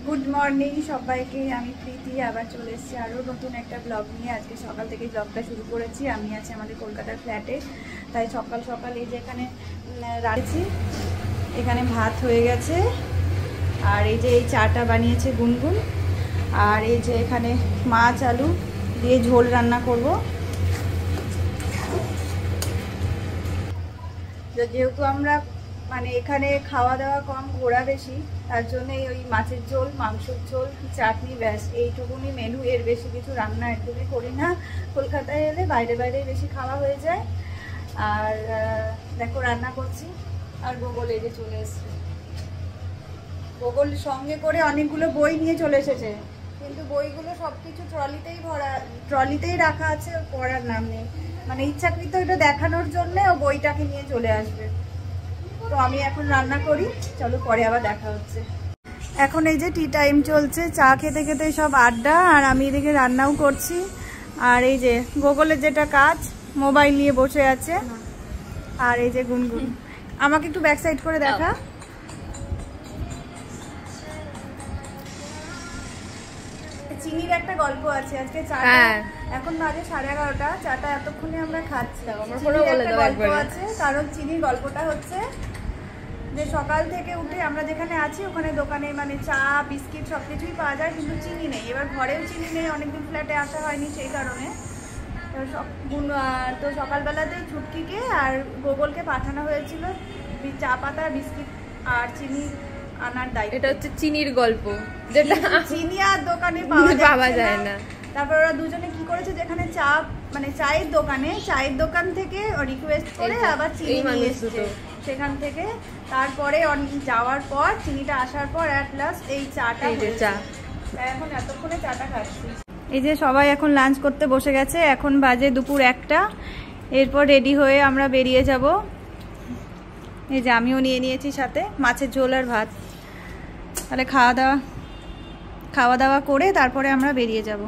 Good morning সবাইকে। আমি প্রীতি আবার চলে এসেছি আরও নতুন একটা ব্লগ নিয়ে। আজকে সকাল থেকে ব্লগটা শুরু করেছি। আমি আছি আমাদের কলকাতার ফ্ল্যাটে, তাই সকাল সকাল এই যে এখানে রাখছি, এখানে ভাত হয়ে গেছে, আর এই যে এই চাটা বানিয়েছে গুনগুন, আর এই যে এখানে মাছ আলু দিয়ে ঝোল রান্না করব। যেহেতু আমরা মানে এখানে খাওয়া দাওয়া কম, ঘোরা বেশি, তার জন্যই ওই মাছের ঝোল, মাংসের ঝোল, চাটনি, ব্যাস এইটুকুনি মেনু। এর বেশি কিছু রান্না একদমই করি না। কলকাতায় এলে বাইরে বাইরে বেশি খাওয়া হয়ে যায়। আর দেখো রান্না করছি, আর গোগল এই যে চলে এসছে। গোগল সঙ্গে করে অনেকগুলো বই নিয়ে চলে এসেছে, কিন্তু বইগুলো সব কিছু ট্রলিতেই ভরা, ট্রলিতেই রাখা আছে, পড়ার নাম নেই। মানে ইচ্ছাকৃত এটা দেখানোর জন্য ও বইটাকে নিয়ে চলে আসবে। তো আমি এখন রান্না করি, চলো পরে আবার দেখা হচ্ছে। এখন এই যে টি টাইম চলছে, চা খেতে খেতে সব আড্ডা, আর আমি এদিকে রান্নাও করছি। আর এই যে গোগলের যেটা কাজ, মোবাইল নিয়ে বসে আছে। আর এই যে গুনগুন, আমাকে একটু ব্যাক সাইড করে দেখা। চিনির একটা গল্প আছে আজকে। চাটা এখন বাজে 11:30, চাটা এতক্ষণে আমরা খাচ্ছিলাম। গল্প আছে, কারণ চিনির গল্পটা হচ্ছে যে সকাল থেকে উঠে আমরা যেখানে আছি ওখানে দোকানে মানে চা, বিস্কিট সবকিছুই পাওয়া যায়, কিন্তু চিনি নেই। এবার ঘরেও চিনি নেই, অনেকদিন ফ্ল্যাটে আসা হয়নি সেই কারণে। তো সকালবেলাতেই ছুটকিকে আর গোগলকে পাঠানো হয়েছিল চা পাতা, বিস্কিট আর চিনি আনার দায়িত্ব। এটা হচ্ছে চিনির গল্প, যেটা চিনি আর দোকানে পাওয়া যায় না। তারপর ওরা দুজনে কি করেছে, যেখানে চা মানে চায়ের দোকান থেকে রিকোয়েস্ট করে আবার চিনি নিয়ে এসেছে সেখান থেকে। তারপরে যাওয়ার পর চিনিটা আসার পর অ্যাট লাস্ট এই চাটা, এখন এতক্ষণে চাটা খাচ্ছি। এই যে সবাই এখন লাঞ্চ করতে বসে গেছে, এখন বাজে দুপুর 1টা। এরপর রেডি হয়ে আমরা বেরিয়ে যাব। এই যে আমিও নিয়ে নিয়েছি সাথে মাছের ঝোল আর ভাত। তাহলে খাওয়া দাওয়া করে তারপরে আমরা বেরিয়ে যাব।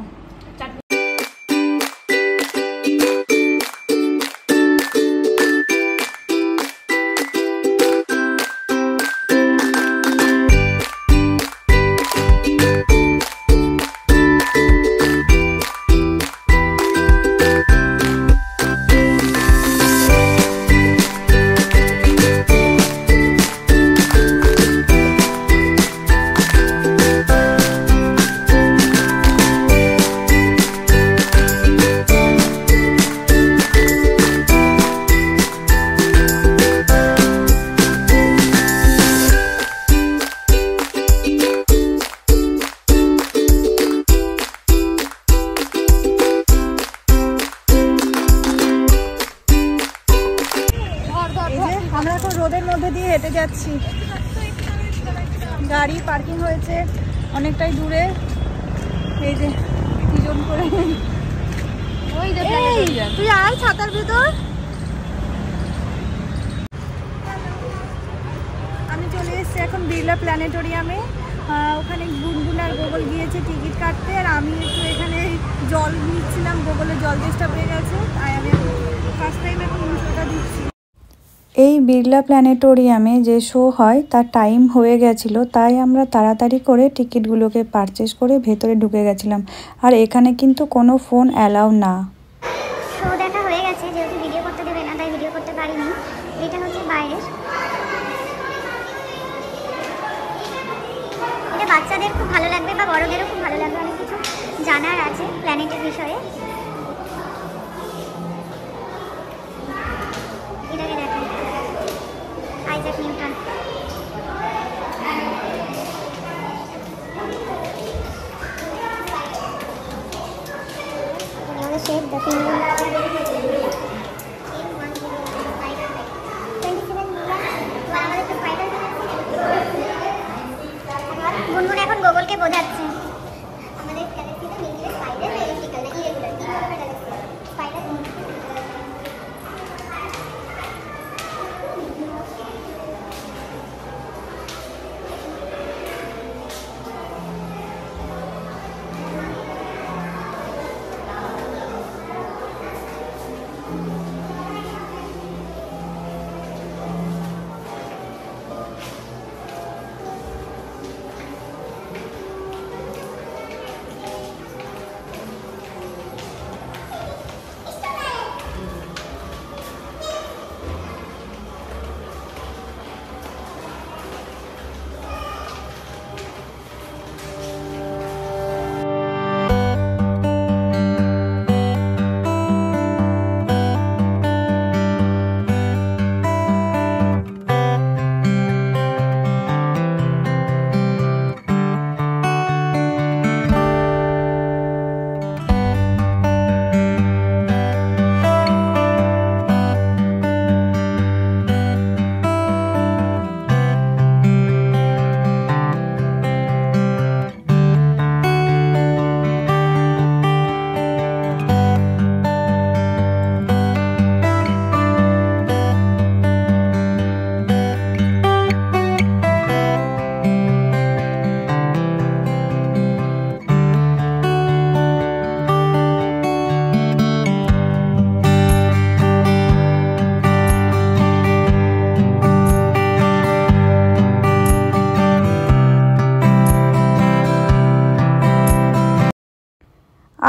আমরা এখন রোদের মধ্যে দিয়ে হেঁটে যাচ্ছি। গাড়ি পার্কিং হয়েছে অনেকটাই দূরে। এই যে দুজন করে, তুই আয় ছাতার ভিতর। আমি চলে এসেছি এখন বিড়লা প্ল্যানেটোরিয়ামে। ওখানে গুনগুন আর গোগল গিয়েছে টিকিট কাটতে, আর আমি একটু এখানে জল নিচ্ছিলাম। গোগলের জল চেষ্টা পেয়ে গেছে, তাই আমি ফার্স্ট টাইম এখন ইনশোটা দিচ্ছি। এই বিড়লা প্ল্যানেটোরিয়ামে যে শো হয় তার টাইম হয়ে গেছিল, তাই আমরা তাড়াতাড়ি করে টিকিটগুলোকে পারচেস করে ভেতরে ঢুকে গেছিলাম। আর এখানে কিন্তু কোনো ফোন অ্যালাউ না। শো দেখা হয়ে গেছে, যেহেতু ভিডিও করতে দেবে না তাই ভিডিও করতে পারিনি। এটা হচ্ছে বাইরের, এটা বাচ্চাদের খুব ভালো লাগবে বা বড়দেরও খুব ভালো লাগবে। অনেক কিছু জানার আছে প্ল্যানেটের বিষয়ে। এটাকে দেখেন, Isaac Newton. Shape the penguin. 27 গুনগুন এখন গোগলকে বোঝাচ্ছে। আমাদের গ্যালাক্সিতে মিলিয়ে স্পাইডার এলিপ্টিক্যাল না ইরেগুলার, তিন ধরনের গ্যালাক্সি স্পাইডার।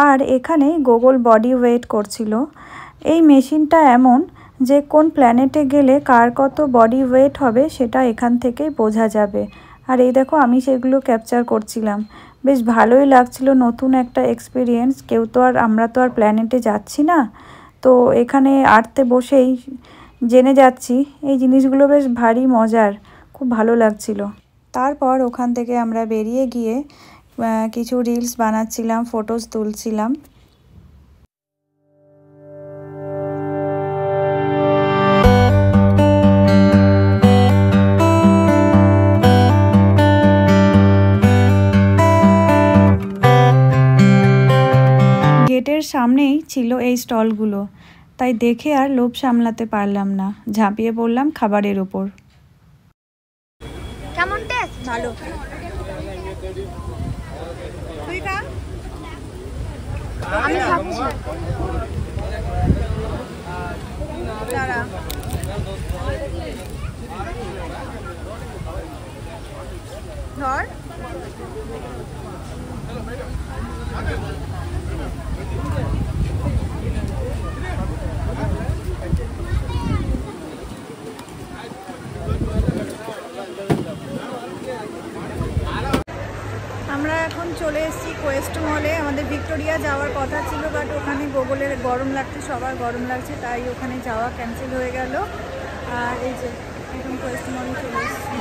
আর এখানে গুগল বডি ওয়েট করছিল। এই মেশিনটা এমন যে কোন প্ল্যানেটে গেলে কার কত বডি ওয়েট হবে সেটা এখান থেকেই বোঝা যাবে। আর এই দেখো আমি সেগুলো ক্যাপচার করছিলাম। বেশ ভালোই লাগছিল, নতুন একটা এক্সপিরিয়েন্স। আমরা তো আর প্ল্যানেটে যাচ্ছি না, তো এখানে আর্থে বসেই জেনে যাচ্ছি। এই জিনিসগুলো বেশ ভারী মজার, খুব ভালো লাগছিল। তারপর ওখান থেকে আমরা বেরিয়ে গিয়ে কিছু রিলস বানাচ্ছিলাম, ফটোস তুলছিলাম। গেটের সামনেই ছিল এই স্টলগুলো, তাই দেখে আর লোভ সামলাতে পারলাম না, ঝাঁপিয়ে পড়লাম খাবারের ওপর। কেমন টেস্ট? ভালো। তুই খা। আমি খাচ্ছি। দাঁড়া। ধর। আমরা এখন চলে এসেছি কোয়েস্ট মলে। আমাদের ভিক্টোরিয়া যাওয়ার কথা ছিল, বাট ওখানে গুগলের গরম লাগছে, সবার গরম লাগছে, তাই ওখানে যাওয়া ক্যান্সেল হয়ে গেল। আর এই যে এখন কোয়েস্ট মলে চলে এসেছি।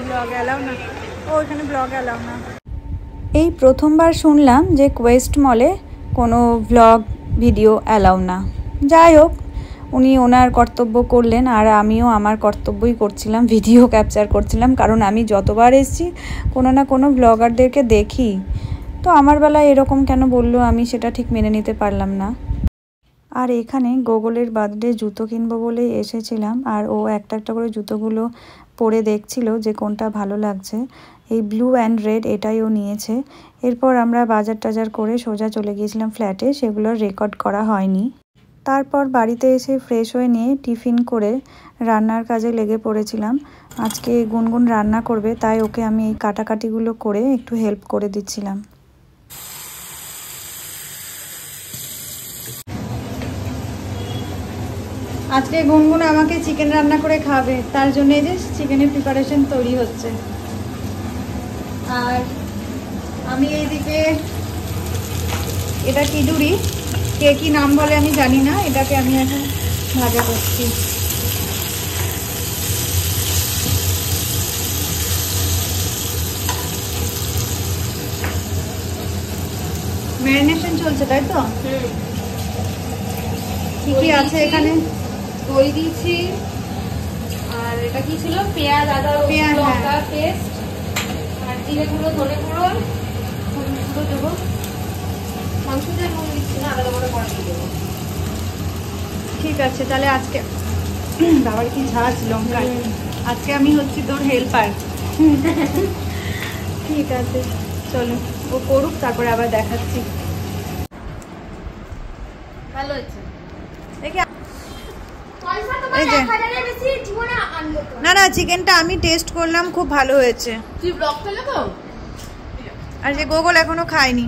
ব্লগ অ্যালাউ না, ওইখানে ব্লগ অ্যালাউ না। এই প্রথমবার শুনলাম যে কোয়েস্ট মলে কোনো ভ্লগ ভিডিও অ্যালাউ না। যাই হোক, উনি ওনার কর্তব্য করলেন, আর আমিও আমার কর্তব্যই করছিলাম, ভিডিও ক্যাপচার করছিলাম। কারণ আমি যতবার এসেছি কোনো না কোনো ব্লগারদেরকে দেখি, তো আমার বেলায় এরকম কেন বললো আমি সেটা ঠিক মেনে নিতে পারলাম না। আর এখানে গুগলের বার্থডে জুতো কিনবো বলে এসেছিলাম, আর ও একটা একটা করে জুতোগুলো পরে দেখছিল যে কোনটা ভালো লাগছে। এই ব্লু অ্যান্ড রেড এটাই ও নিয়েছে। এরপর আমরা বাজার টাজার করে সোজা চলে গিয়েছিলাম ফ্ল্যাটে, সেগুলো রেকর্ড করা হয়নি। তারপর বাড়িতে এসে ফ্রেশ হয়ে নিয়ে টিফিন করে রান্নার কাজে লেগে পড়েছিলাম। আজকে গুনগুন রান্না করবে, তাই ওকে আমি এই কাটাকাটিগুলো করে একটু হেল্প করে দিচ্ছিলাম। আজকে গুনগুন আমাকে চিকেন রান্না করে খাবে, তার জন্য এই যে চিকেনের প্রিপারেশন তৈরি হচ্ছে। আর আমি এইদিকে এটা কিদুরি, কে কি নাম বলে আমি জানি না, এটাকে আমি এখন ভাজা করছি। ম্যারিনেশন চলছে তাই তো? কি কি আছে এখানে? দই দিয়েছি, আর এটা কি ছিল, পেঁয়াজ, আদা, পেঁয়াজ, লঙ্কা পেস্ট, আর জিরে গুঁড়ো, ধনে গুঁড়ো, হলুদ গুঁড়ো দেবো। মাংসটা নুন দিচ্ছি না, আলাদা করে পরে দিয়ে দেবো। ঠিক আছে, তাহলে আজকে বাবার কি ঝাঁজ লঙ্কা, আজকে আমি হচ্ছি তোর হেল্পার। ঠিক আছে, চলো ও করুক, তারপরে আবার দেখাচ্ছি। ভালো হয়েছে। দেখি এই যে, না না চিকেনটা আমি টেস্ট করলাম, খুব ভালো হয়েছে। তুই ব্লগ পেলে তো? আর যে গুগল এখনো খায়নি।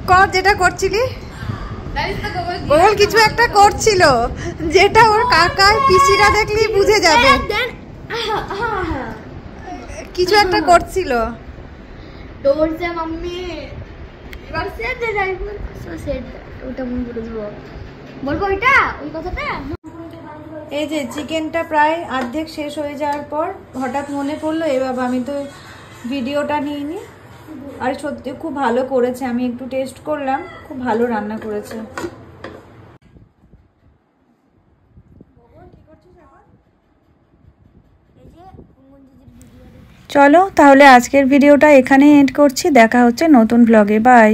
কর যেটা করছিলি। গুগল কিছু একটা করছিল, যেটা ওর কাকার পিসিরা দেখলেই বুঝে যাবে। কিছু একটা করছিল। डोर से मम्मी এবার সেট দে যাই সো সেট ওটা মন করে দিব বলবো এটা ওই কথাটা। এই যে চিকেনটা প্রায় অর্ধেক শেষ হয়ে যাওয়ার পর হঠাৎ মনে পড়লো এ বাবা আমি তো ভিডিওটা নিইনি। আর সত্যি খুব ভালো করেছে, আমি একটু টেস্ট করলাম, খুব ভালো রান্না করেছে। চলো তাহলে আজকের ভিডিওটা এখানেই এন্ড করছি, দেখা হচ্ছে নতুন ব্লগে, বাই।